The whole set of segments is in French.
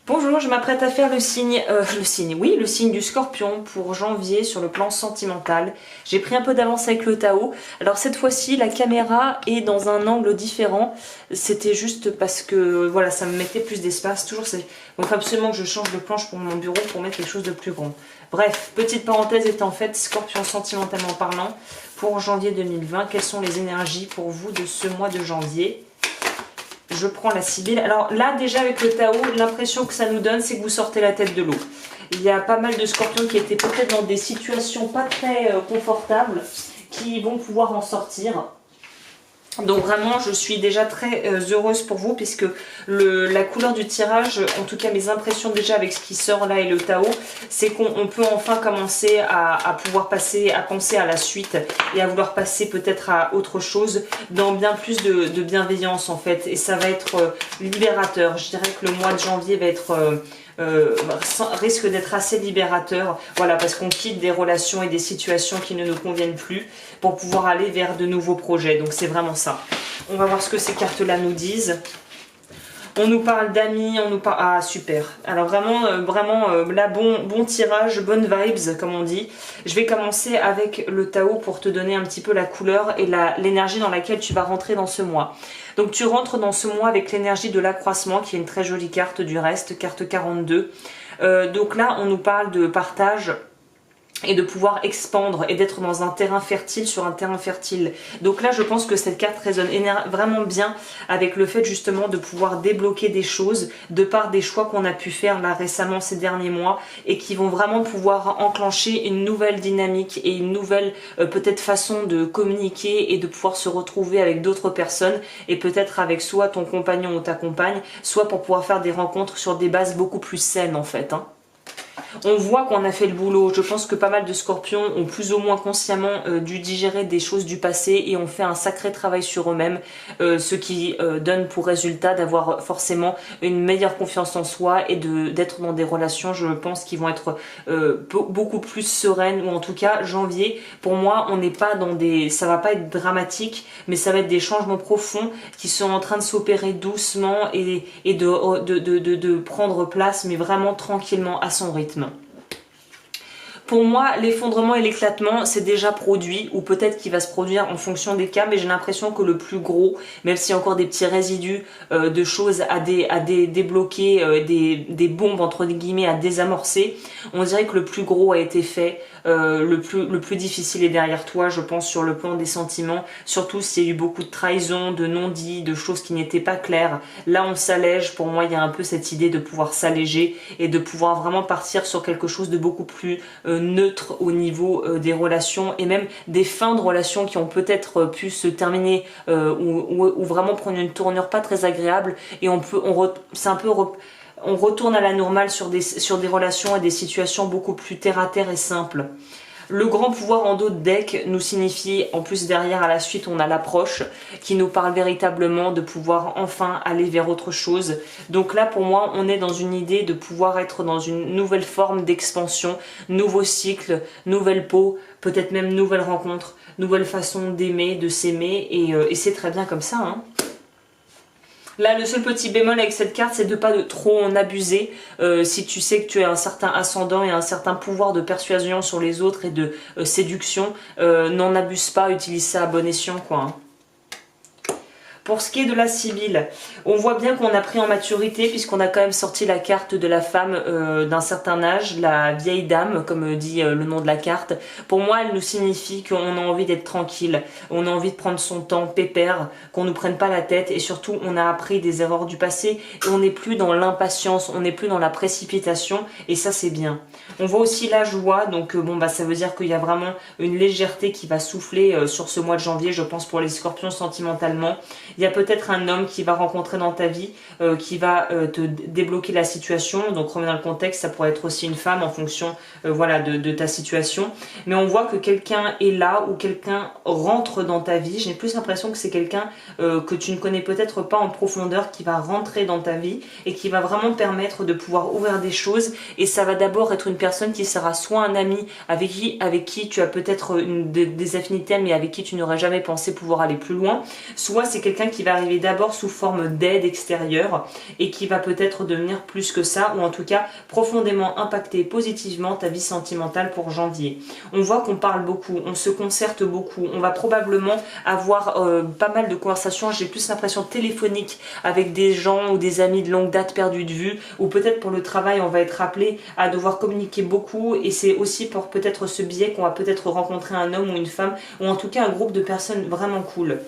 Bonjour, je m'apprête à faire le signe du Scorpion pour janvier sur le plan sentimental. J'ai pris un peu d'avance avec le Tao. Alors cette fois-ci, la caméra est dans un angle différent. C'était juste parce que voilà, ça me mettait plus d'espace. Donc il faut absolument que je change de planche pour mon bureau pour mettre quelque chose de plus grand. Bref, petite parenthèse étant faite, Scorpion sentimentalement parlant, pour janvier 2020, quelles sont les énergies pour vous de ce mois de janvier ? Je prends la Sibylle. Alors là, déjà avec le Tao, l'impression que ça nous donne, c'est que vous sortez la tête de l'eau. Il y a pas mal de scorpions qui étaient peut-être dans des situations pas très confortables, qui vont pouvoir en sortir. Donc vraiment, je suis déjà très heureuse pour vous, puisque la couleur du tirage, en tout cas mes impressions déjà avec ce qui sort là et le Tao, c'est qu'on peut enfin commencer à pouvoir passer, à penser à la suite et à vouloir passer peut-être à autre chose dans bien plus de bienveillance en fait. Et ça va être libérateur. Je dirais que le mois de janvier va être... risque d'être assez libérateur, voilà, parce qu'on quitte des relations et des situations qui ne nous conviennent plus pour pouvoir aller vers de nouveaux projets. Donc c'est vraiment ça. On va voir ce que ces cartes là nous disent. On nous parle d'amis, on nous parle... Ah, super. Alors vraiment, là, bon tirage, bonnes vibes, comme on dit. Je vais commencer avec le Tao pour te donner un petit peu la couleur et l'énergie dans laquelle tu vas rentrer dans ce mois. Donc tu rentres dans ce mois avec l'énergie de l'accroissement, qui est une très jolie carte du reste, carte 42. Donc là, on nous parle de partage et de pouvoir expandre et d'être dans un terrain fertile sur un terrain fertile. Donc là, je pense que cette carte résonne vraiment bien avec le fait justement de pouvoir débloquer des choses de par des choix qu'on a pu faire là récemment ces derniers mois et qui vont vraiment pouvoir enclencher une nouvelle dynamique et une nouvelle peut-être façon de communiquer et de pouvoir se retrouver avec d'autres personnes et peut-être avec soit ton compagnon ou ta compagne, soit pour pouvoir faire des rencontres sur des bases beaucoup plus saines en fait, hein. On voit qu'on a fait le boulot. Je pense que pas mal de scorpions ont plus ou moins consciemment dû digérer des choses du passé et ont fait un sacré travail sur eux-mêmes, ce qui donne pour résultat d'avoir forcément une meilleure confiance en soi et d'être dans des relations, je pense, qui vont être beaucoup plus sereines, ou en tout cas janvier, pour moi, on n'est pas dans des... ça va pas être dramatique, mais ça va être des changements profonds qui sont en train de s'opérer doucement et de prendre place, mais vraiment tranquillement à son rythme. Pour moi, l'effondrement et l'éclatement, c'est déjà produit, ou peut-être qu'il va se produire en fonction des cas, mais j'ai l'impression que le plus gros, même s'il y a encore des petits résidus de choses à débloquer, des bombes entre guillemets à désamorcer, on dirait que le plus gros a été fait, le plus difficile est derrière toi, je pense, sur le plan des sentiments, surtout s'il y a eu beaucoup de trahison, de non-dits, de choses qui n'étaient pas claires. Là, on s'allège. Pour moi, il y a un peu cette idée de pouvoir s'alléger et de pouvoir vraiment partir sur quelque chose de beaucoup plus neutre au niveau des relations et même des fins de relations qui ont peut-être pu se terminer ou vraiment prendre une tournure pas très agréable, et on retourne à la normale sur des relations et des situations beaucoup plus terre à terre et simples. Le grand pouvoir en dos de deck nous signifie, en plus derrière à la suite on a l'approche qui nous parle véritablement de pouvoir enfin aller vers autre chose. Donc là pour moi on est dans une idée de pouvoir être dans une nouvelle forme d'expansion, nouveau cycle, nouvelle peau, peut-être même nouvelle rencontre, nouvelle façon d'aimer, de s'aimer, et c'est très bien comme ça, hein. Là, le seul petit bémol avec cette carte, c'est de pas trop en abuser. Si tu sais que tu as un certain ascendant et un certain pouvoir de persuasion sur les autres et de séduction, n'en abuse pas, utilise ça à bon escient, quoi, hein. Pour ce qui est de la Sibylle, on voit bien qu'on a pris en maturité, puisqu'on a quand même sorti la carte de la femme d'un certain âge, la vieille dame, comme dit le nom de la carte. Pour moi, elle nous signifie qu'on a envie d'être tranquille, on a envie de prendre son temps, pépère, qu'on nous prenne pas la tête, et surtout, on a appris des erreurs du passé, et on n'est plus dans l'impatience, on n'est plus dans la précipitation, et ça, c'est bien. On voit aussi la joie, donc bon, bah ça veut dire qu'il y a vraiment une légèreté qui va souffler sur ce mois de janvier, je pense, pour les scorpions sentimentalement. Il y a peut-être un homme qui va rencontrer dans ta vie, qui va te débloquer la situation. Donc remets dans le contexte, ça pourrait être aussi une femme en fonction voilà, de ta situation. Mais on voit que quelqu'un est là, ou quelqu'un rentre dans ta vie. J'ai plus l'impression que c'est quelqu'un que tu ne connais peut-être pas en profondeur, qui va rentrer dans ta vie et qui va vraiment permettre de pouvoir ouvrir des choses. Et ça va d'abord être une personne qui sera soit un ami avec qui tu as peut-être des affinités, mais avec qui tu n'aurais jamais pensé pouvoir aller plus loin. Soit c'est quelqu'un quelqu'un qui va arriver d'abord sous forme d'aide extérieure et qui va peut-être devenir plus que ça, ou en tout cas profondément impacter positivement ta vie sentimentale pour janvier. On voit qu'on parle beaucoup, on se concerte beaucoup, on va probablement avoir pas mal de conversations, j'ai plus l'impression téléphonique avec des gens ou des amis de longue date perdus de vue, ou peut-être pour le travail on va être appelé à devoir communiquer beaucoup, et c'est aussi pour peut-être ce biais qu'on va peut-être rencontrer un homme ou une femme, ou en tout cas un groupe de personnes vraiment cool.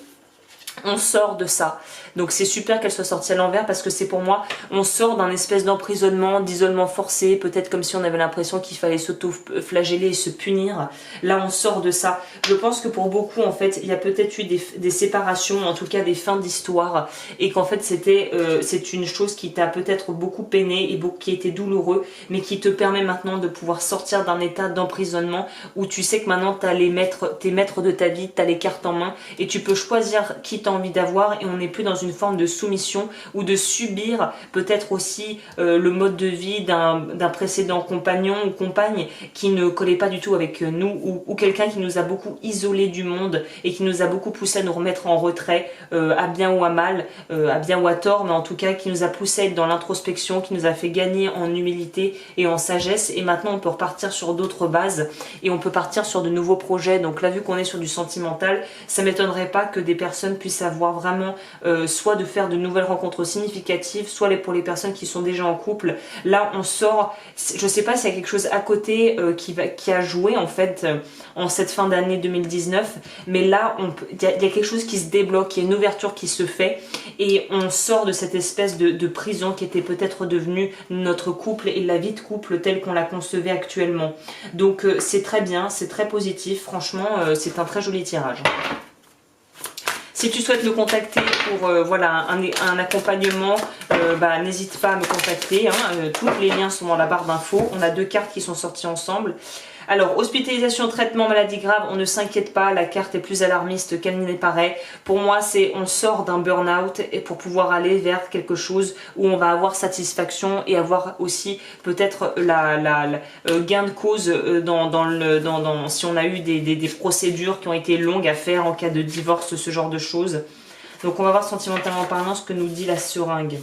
On sort de ça. Donc c'est super qu'elle soit sortie à l'envers, parce que c'est pour moi, on sort d'un espèce d'emprisonnement, d'isolement forcé, peut-être comme si on avait l'impression qu'il fallait s'auto-flageller et se punir. Là on sort de ça. Je pense que pour beaucoup en fait, il y a peut-être eu des séparations, en tout cas des fins d'histoire, et qu'en fait c'est une chose qui t'a peut-être beaucoup peiné et qui était douloureux, mais qui te permet maintenant de pouvoir sortir d'un état d'emprisonnement où tu sais que maintenant t'es maître de ta vie, t'as les cartes en main et tu peux choisir qui t'as envie d'avoir, et on n'est plus dans une forme de soumission ou de subir peut-être aussi le mode de vie d'un précédent compagnon ou compagne qui ne collait pas du tout avec nous, ou quelqu'un qui nous a beaucoup isolés du monde et qui nous a beaucoup poussé à nous remettre en retrait, à bien ou à mal, à bien ou à tort, mais en tout cas qui nous a poussé à être dans l'introspection, qui nous a fait gagner en humilité et en sagesse, et maintenant on peut repartir sur d'autres bases et on peut partir sur de nouveaux projets. Donc là, vu qu'on est sur du sentimental, ça m'étonnerait pas que des personnes puissent avoir vraiment soit de faire de nouvelles rencontres significatives, soit pour les personnes qui sont déjà en couple. Là on sort, je sais pas s'il y a quelque chose à côté qui a joué en fait en cette fin d'année 2019, mais là il y a quelque chose qui se débloque, il y a une ouverture qui se fait, et on sort de cette espèce de prison qui était peut-être devenue notre couple et la vie de couple telle qu'on la concevait actuellement. Donc c'est très bien, c'est très positif, franchement c'est un très joli tirage. Si tu souhaites le contacter pour voilà, un accompagnement, n'hésite pas à me contacter. Tous les liens sont dans la barre d'infos. On a 2 cartes qui sont sorties ensemble. Alors, hospitalisation, traitement, maladie grave, on ne s'inquiète pas, la carte est plus alarmiste qu'elle n'y paraît. Pour moi, on sort d'un burn-out et pour pouvoir aller vers quelque chose où on va avoir satisfaction et avoir aussi peut-être gain de cause si on a eu des procédures qui ont été longues à faire en cas de divorce, ce genre de choses. Donc on va voir sentimentalement parlant ce que nous dit la seringue.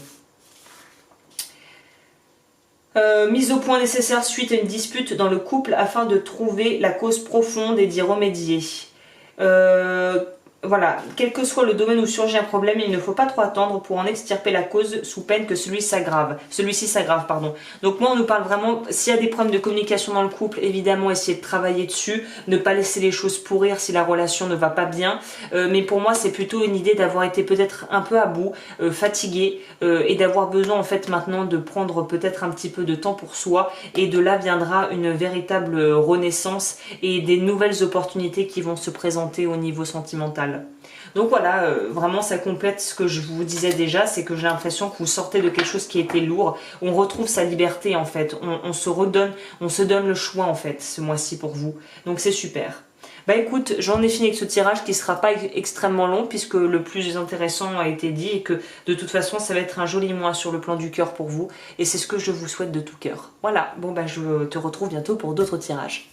Mise au point nécessaire suite à une dispute dans le couple afin de trouver la cause profonde et d'y remédier. Voilà, quel que soit le domaine où surgit un problème, il ne faut pas trop attendre pour en extirper la cause sous peine que celui-ci s'aggrave. Donc moi on nous parle vraiment, s'il y a des problèmes de communication dans le couple, évidemment essayer de travailler dessus, ne pas laisser les choses pourrir si la relation ne va pas bien, mais pour moi c'est plutôt une idée d'avoir été peut-être un peu à bout, fatigué, et d'avoir besoin en fait maintenant de prendre peut-être un petit peu de temps pour soi, et de là viendra une véritable renaissance et des nouvelles opportunités qui vont se présenter au niveau sentimental. Donc voilà, vraiment ça complète ce que je vous disais déjà, c'est que j'ai l'impression que vous sortez de quelque chose qui était lourd, on retrouve sa liberté en fait, on se donne le choix en fait ce mois-ci pour vous, donc c'est super. Bah écoute, j'en ai fini avec ce tirage qui sera pas extrêmement long puisque le plus intéressant a été dit, et que de toute façon ça va être un joli mois sur le plan du cœur pour vous, et c'est ce que je vous souhaite de tout cœur. Voilà, bon bah je te retrouve bientôt pour d'autres tirages.